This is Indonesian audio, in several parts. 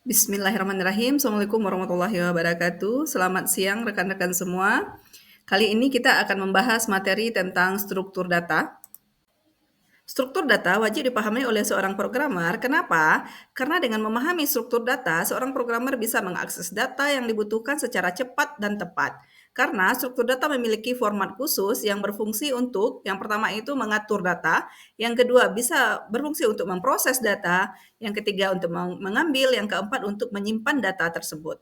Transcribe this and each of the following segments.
Bismillahirrahmanirrahim. Assalamualaikum warahmatullahi wabarakatuh. Selamat siang rekan-rekan semua. Kali ini kita akan membahas materi tentang struktur data. Struktur data wajib dipahami oleh seorang programmer. Kenapa? Karena dengan memahami struktur data, seorang programmer bisa mengakses data yang dibutuhkan secara cepat dan tepat. Karena struktur data memiliki format khusus yang berfungsi untuk, yang pertama itu mengatur data, yang kedua bisa berfungsi untuk memproses data, yang ketiga untuk mengambil, yang keempat untuk menyimpan data tersebut.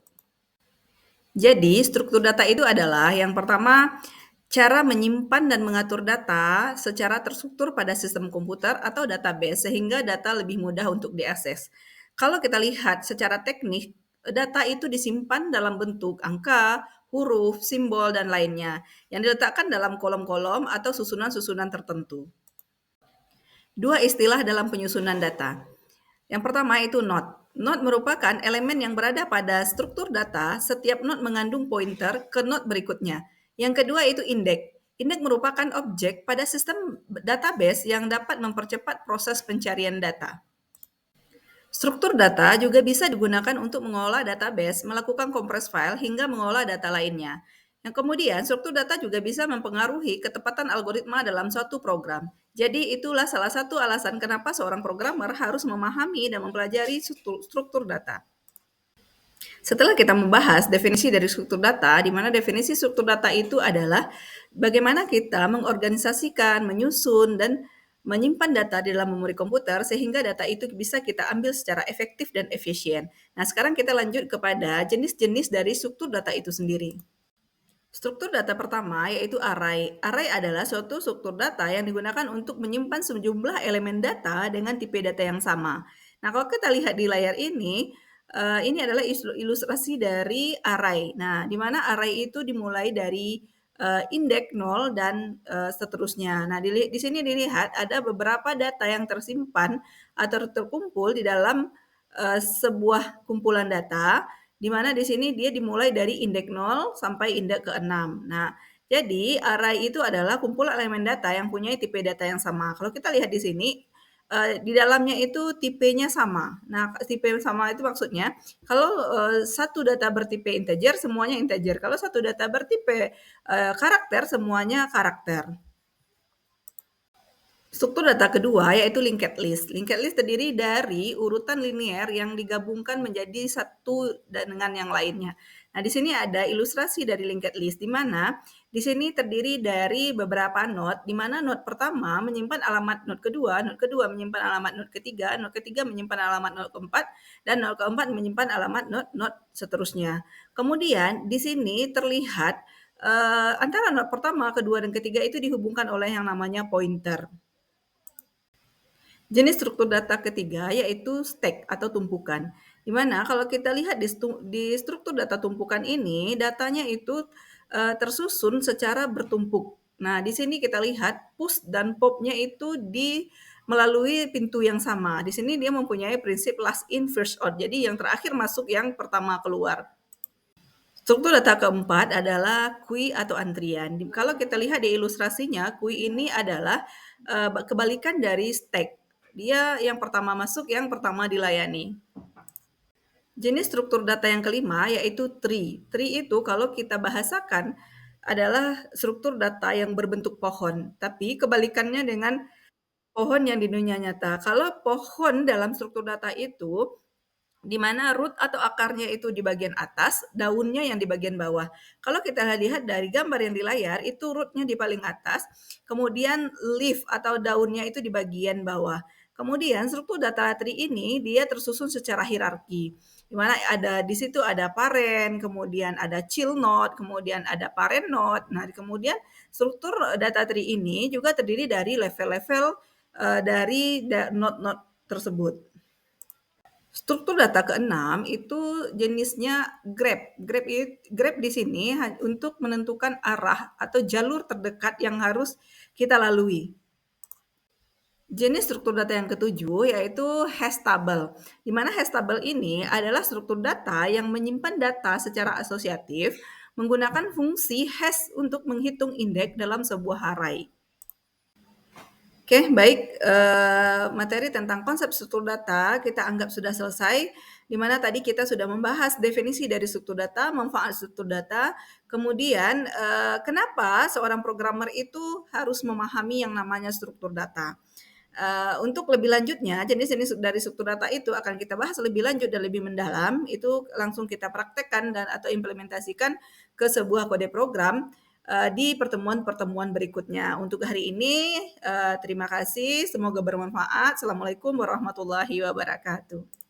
Jadi, struktur data itu adalah yang pertama, cara menyimpan dan mengatur data secara terstruktur pada sistem komputer atau database sehingga data lebih mudah untuk diakses. Kalau kita lihat secara teknik, data itu disimpan dalam bentuk angka, huruf, simbol, dan lainnya yang diletakkan dalam kolom-kolom atau susunan-susunan tertentu. Dua istilah dalam penyusunan data. Yang pertama itu node. Node merupakan elemen yang berada pada struktur data. Setiap node mengandung pointer ke node berikutnya. Yang kedua itu indeks. Indeks merupakan objek pada sistem database yang dapat mempercepat proses pencarian data. Struktur data juga bisa digunakan untuk mengolah database, melakukan kompres file, hingga mengolah data lainnya. Yang kemudian, struktur data juga bisa mempengaruhi ketepatan algoritma dalam suatu program. Jadi itulah salah satu alasan kenapa seorang programmer harus memahami dan mempelajari struktur data. Setelah kita membahas definisi dari struktur data, di mana definisi struktur data itu adalah bagaimana kita mengorganisasikan, menyusun, dan menyimpan data di dalam memori komputer sehingga data itu bisa kita ambil secara efektif dan efisien. Nah, sekarang kita lanjut kepada jenis-jenis dari struktur data itu sendiri. Struktur data pertama yaitu array. Array adalah suatu struktur data yang digunakan untuk menyimpan sejumlah elemen data dengan tipe data yang sama. Nah, kalau kita lihat di layar ini adalah ilustrasi dari array. Nah, di mana array itu dimulai dari indeks 0 dan seterusnya. Nah, di sini dilihat ada beberapa data yang tersimpan atau terkumpul di dalam sebuah kumpulan data di mana di sini dia dimulai dari indeks 0 sampai indeks ke-6. Nah, jadi array itu adalah kumpulan elemen data yang punya tipe data yang sama. Kalau kita lihat di sini, di dalamnya itu tipenya sama. Nah, tipe sama itu maksudnya kalau satu data bertipe integer, semuanya integer. Kalau satu data bertipe karakter, semuanya karakter. Struktur data kedua yaitu linked list. Linked list terdiri dari urutan linear yang digabungkan menjadi satu dengan yang lainnya. Nah, di sini ada ilustrasi dari linked list di mana di sini terdiri dari beberapa node di mana node pertama menyimpan alamat node kedua menyimpan alamat node ketiga menyimpan alamat node keempat, dan node keempat menyimpan alamat node seterusnya. Kemudian di sini terlihat antara node pertama, kedua, dan ketiga itu dihubungkan oleh yang namanya pointer. Jenis struktur data ketiga yaitu stack atau tumpukan. Di mana kalau kita lihat di struktur data tumpukan ini, datanya itu tersusun secara bertumpuk. Nah, di sini kita lihat push dan pop-nya itu melalui pintu yang sama. Di sini dia mempunyai prinsip last in first out. Jadi yang terakhir masuk, yang pertama keluar. Struktur data keempat adalah queue atau antrian. Kalau kita lihat di ilustrasinya, queue ini adalah kebalikan dari stack. Dia yang pertama masuk, yang pertama dilayani. Jenis struktur data yang kelima yaitu tree. Tree itu kalau kita bahasakan adalah struktur data yang berbentuk pohon. Tapi kebalikannya dengan pohon yang di dunia nyata. Kalau pohon dalam struktur data itu di mana root atau akarnya itu di bagian atas, daunnya yang di bagian bawah. Kalau kita lihat dari gambar yang di layar, itu rootnya di paling atas, kemudian leaf atau daunnya itu di bagian bawah. Kemudian struktur data tree ini dia tersusun secara hierarki, di mana di situ ada parent, kemudian ada child node, kemudian ada parent node. Nah, kemudian struktur data tree ini juga terdiri dari level-level dari node-node tersebut. Struktur data keenam itu jenisnya grab. Grab di sini untuk menentukan arah atau jalur terdekat yang harus kita lalui. Jenis struktur data yang ketujuh yaitu hash table. Di mana hash table ini adalah struktur data yang menyimpan data secara asosiatif menggunakan fungsi hash untuk menghitung indeks dalam sebuah array. Oke, baik, materi tentang konsep struktur data kita anggap sudah selesai, di mana tadi kita sudah membahas definisi dari struktur data, manfaat struktur data, kemudian, kenapa seorang programmer itu harus memahami yang namanya struktur data. Untuk lebih lanjutnya, jenis-jenis dari struktur data itu akan kita bahas lebih lanjut dan lebih mendalam, itu langsung kita praktekkan dan atau implementasikan ke sebuah kode program, di pertemuan-pertemuan berikutnya. Untuk hari ini, terima kasih, semoga bermanfaat. Assalamualaikum warahmatullahi wabarakatuh.